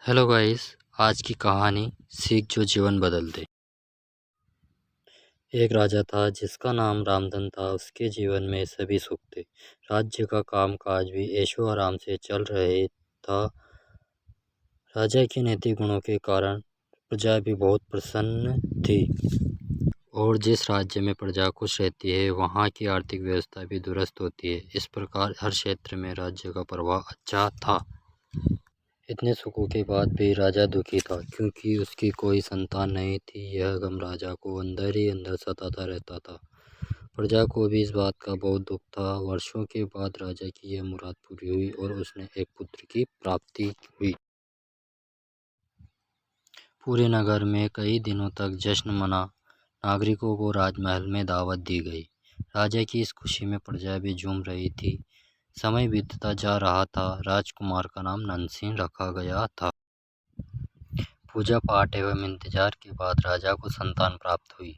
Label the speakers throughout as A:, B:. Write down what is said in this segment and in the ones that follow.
A: Hello guys. आज की कहानी सीख जो जीवन बदल दे। एक राजा था जिसका नाम रामधन था। उसके जीवन में सभी सुख थे। राज्य का कामकाज भी ऐशो आराम से चल रहे था। राजा के नैतिक गुणों के कारण प्रजा भी बहुत प्रसन्न थी। और जिस राज्य में प्रजा खुश रहती है वहाँ की आर्थिक व्यवस्था भी दुरुस्त होती है। इस प्रकार हर क्षेत्र में राज्य का प्रभाव अच्छा था। इतने सुखों के बाद भी राजा दुखी था क्योंकि उसकी कोई संतान नहीं थी। यह गम राजा को अंदर ही अंदर सताता रहता था। प्रजा को भी इस बात का बहुत दुख था। वर्षों के बाद राजा की यह मुराद पूरी हुई और उसने एक पुत्र की प्राप्ति हुई। पूरे नगर में कई दिनों तक जश्न मना। नागरिकों को राजमहल में दावत दी गई। राजा की इस खुशी में प्रजा भी झूम रही थी। समय बीतता जा रहा था। राजकुमार का नाम नंदसिंह रखा गया था। पूजा पाठ एवं इंतजार के बाद राजा को संतान प्राप्त हुई,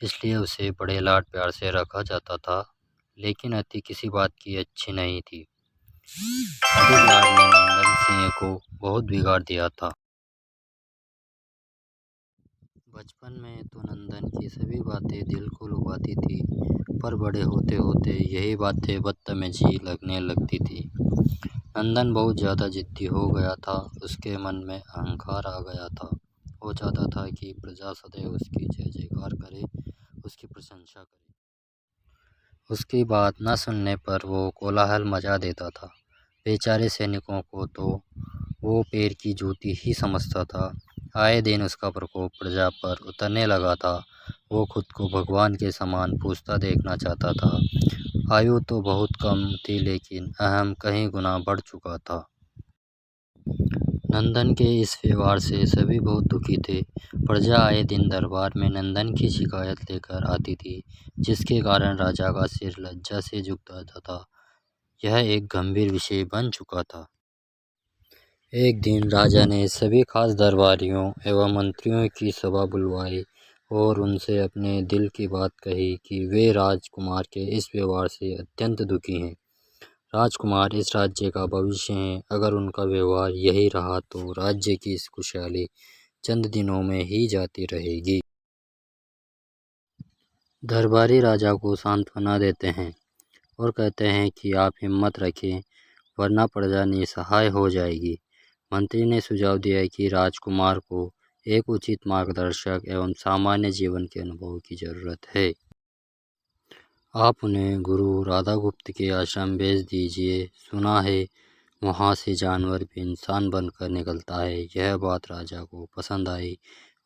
A: इसलिए उसे बड़े लाड प्यार से रखा जाता था। लेकिन अति किसी बात की अच्छी नहीं थी। अधिक लाड ने नंदन सिंह को बहुत बिगाड़ दिया था। बचपन में तो नंदन की सभी बातें दिल को लुभाती थी, पर बड़े होते होते यही बातें बदतमीजी लगने लगती थी। नंदन बहुत ज़्यादा जिद्दी हो गया था। उसके मन में अहंकार आ गया था। वो चाहता था कि प्रजा सदैव उसकी जय जयकार करे, उसकी प्रशंसा करे। उसकी बात न सुनने पर वो कोलाहल मचा देता था। बेचारे सैनिकों को तो वो पैर की जूती ही समझता था। आए दिन उसका प्रकोप प्रजा पर उतरने लगा था। वो खुद को भगवान के समान पूजता देखना चाहता था। आयु तो बहुत कम थी लेकिन अहम कहीं गुना बढ़ चुका था। नंदन के इस व्यवहार से सभी बहुत दुखी थे। प्रजा आए दिन दरबार में नंदन की शिकायत लेकर आती थी, जिसके कारण राजा का सिर लज्जा से झुक जाता था। यह एक गंभीर विषय बन चुका था। एक दिन राजा ने सभी खास दरबारियों एवं मंत्रियों की सभा बुलवाई और उनसे अपने दिल की बात कही कि वे राजकुमार के इस व्यवहार से अत्यंत दुखी हैं। राजकुमार इस राज्य का भविष्य हैं। अगर उनका व्यवहार यही रहा तो राज्य की इस खुशहाली चंद दिनों में ही जाती रहेगी। दरबारी राजा को सांत्वना देते हैं और कहते हैं कि आप हिम्मत रखें, वरना प्रजा निसहाय हो जाएगी। मंत्री ने सुझाव दिया कि राजकुमार को एक उचित मार्गदर्शक एवं सामान्य जीवन के अनुभव की जरूरत है। आप उन्हें गुरु राधागुप्त के आश्रम भेज दीजिए। सुना है वहाँ से जानवर भी इंसान बनकर निकलता है। यह बात राजा को पसंद आई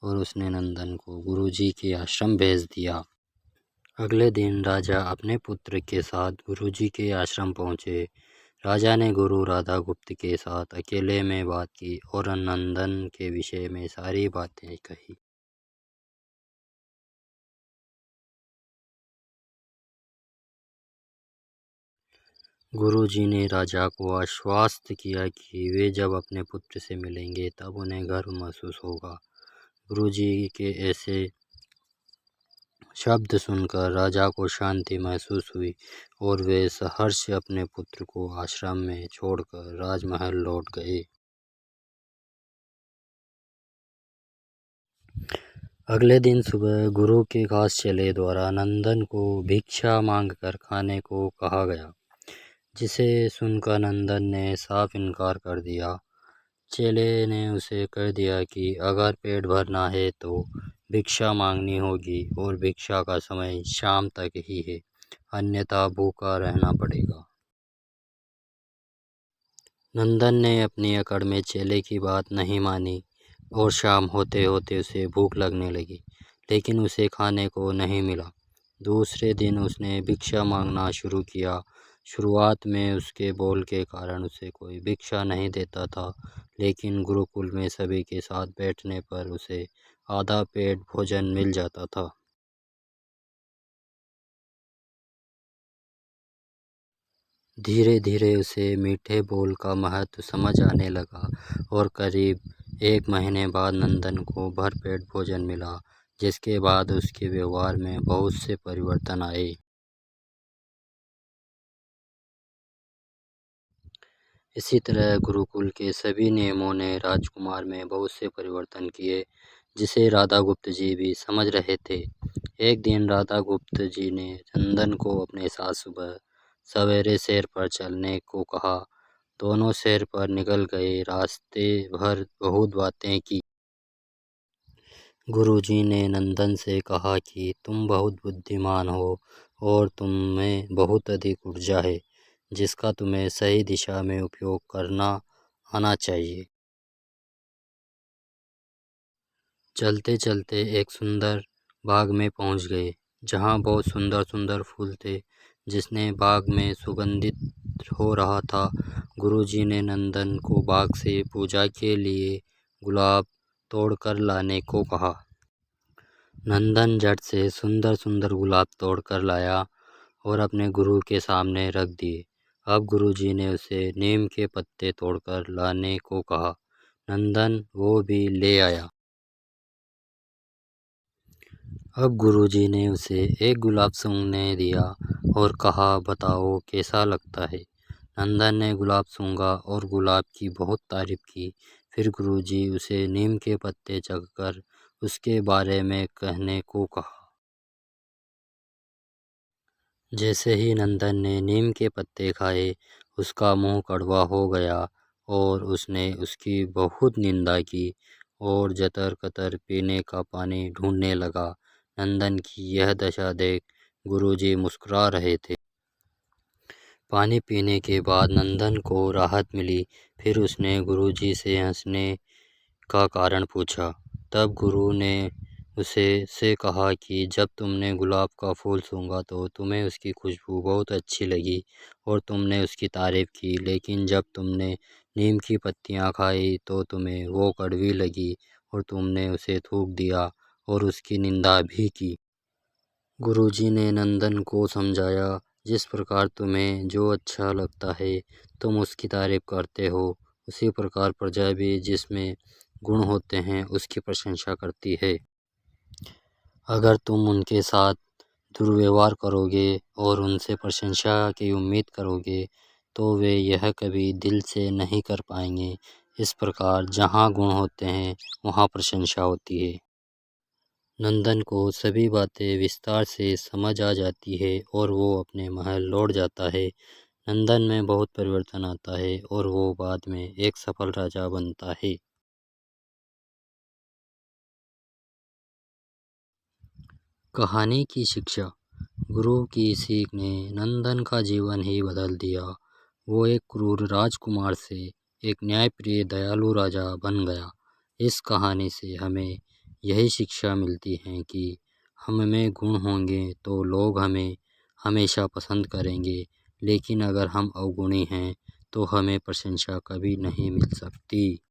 A: और उसने नंदन को गुरुजी के आश्रम भेज दिया। अगले दिन राजा अपने पुत्र के साथ गुरुजी के आश्रम पहुँचे। राजा ने गुरु राधागुप्त के साथ अकेले में बात की और नंदन के विषय में सारी बातें कही। गुरुजी ने राजा को आश्वस्त किया कि वे जब अपने पुत्र से मिलेंगे तब उन्हें गर्व महसूस होगा। गुरुजी के ऐसे शब्द सुनकर राजा को शांति महसूस हुई और वे सहर्ष अपने पुत्र को आश्रम में छोड़कर राजमहल लौट गए। अगले दिन सुबह गुरु के खास चेले द्वारा नंदन को भिक्षा मांगकर खाने को कहा गया, जिसे सुनकर नंदन ने साफ इनकार कर दिया। चेले ने उसे कह दिया कि अगर पेट भरना है तो भिक्षा मांगनी होगी और भिक्षा का समय शाम तक ही है, अन्यथा भूखा रहना पड़ेगा। नंदन ने अपनी अकड़ में चेले की बात नहीं मानी और शाम होते होते उसे भूख लगने लगी, लेकिन उसे खाने को नहीं मिला। दूसरे दिन उसने भिक्षा मांगना शुरू किया। शुरुआत में उसके बोल के कारण उसे कोई भिक्षा नहीं देता था, लेकिन गुरुकुल में सभी के साथ बैठने पर उसे आधा पेट भोजन मिल जाता था। धीरे धीरे उसे मीठे बोल का महत्व समझ आने लगा और करीब एक महीने बाद नंदन को भरपेट भोजन मिला, जिसके बाद उसके व्यवहार में बहुत से परिवर्तन आए। इसी तरह गुरुकुल के सभी नियमों ने राजकुमार में बहुत से परिवर्तन किए, जिसे राधा गुप्त जी भी समझ रहे थे। एक दिन राधा गुप्त जी ने नंदन को अपने साथ सुबह सवेरे सैर पर चलने को कहा। दोनों सैर पर निकल गए। रास्ते भर बहुत बातें की। गुरुजी ने नंदन से कहा कि तुम बहुत बुद्धिमान हो और तुम में बहुत अधिक ऊर्जा है, जिसका तुम्हें सही दिशा में उपयोग करना आना चाहिए। चलते चलते एक सुंदर बाग में पहुंच गए, जहां बहुत सुंदर सुंदर फूल थे, जिसने बाग में सुगंधित हो रहा था। गुरुजी ने नंदन को बाग से पूजा के लिए गुलाब तोड़कर लाने को कहा। नंदन झट से सुंदर सुंदर गुलाब तोड़कर लाया और अपने गुरु के सामने रख दिए। अब गुरुजी ने उसे नीम के पत्ते तोड़कर लाने को कहा। नंदन वो भी ले आया। अब गुरुजी ने उसे एक गुलाब सूंघने दिया और कहा, बताओ कैसा लगता है। नंदन ने गुलाब सूंघा और गुलाब की बहुत तारीफ की। फिर गुरुजी उसे नीम के पत्ते चखकर उसके बारे में कहने को कहा। जैसे ही नंदन ने नीम के पत्ते खाए, उसका मुंह कड़वा हो गया और उसने उसकी बहुत निंदा की और जतर-कतर पीने का पानी ढूंढने लगा। नंदन की यह दशा देख गुरुजी मुस्कुरा रहे थे। पानी पीने के बाद नंदन को राहत मिली। फिर उसने गुरुजी से हंसने का कारण पूछा। तब गुरु ने उसे से कहा कि जब तुमने गुलाब का फूल सूंघा तो तुम्हें उसकी खुशबू बहुत अच्छी लगी और तुमने उसकी तारीफ की, लेकिन जब तुमने नीम की पत्तियां खाई तो तुम्हें वो कड़वी लगी और तुमने उसे थूक दिया और उसकी निंदा भी की। गुरुजी ने नंदन को समझाया, जिस प्रकार तुम्हें जो अच्छा लगता है तुम उसकी तारीफ करते हो, उसी प्रकार प्रजा भी जिसमें गुण होते हैं उसकी प्रशंसा करती है। अगर तुम उनके साथ दुर्व्यवहार करोगे और उनसे प्रशंसा की उम्मीद करोगे तो वे यह कभी दिल से नहीं कर पाएंगे। इस प्रकार जहाँ गुण होते हैं वहाँ प्रशंसा होती है। नंदन को सभी बातें विस्तार से समझ आ जाती है और वो अपने महल लौट जाता है। नंदन में बहुत परिवर्तन आता है और वो बाद में एक सफल राजा बनता है। कहानी की शिक्षा। गुरु की सीख ने नंदन का जीवन ही बदल दिया। वो एक क्रूर राजकुमार से एक न्यायप्रिय दयालु राजा बन गया। इस कहानी से हमें यही शिक्षा मिलती है कि हम में गुण होंगे तो लोग हमें हमेशा पसंद करेंगे, लेकिन अगर हम अवगुणी हैं तो हमें प्रशंसा कभी नहीं मिल सकती।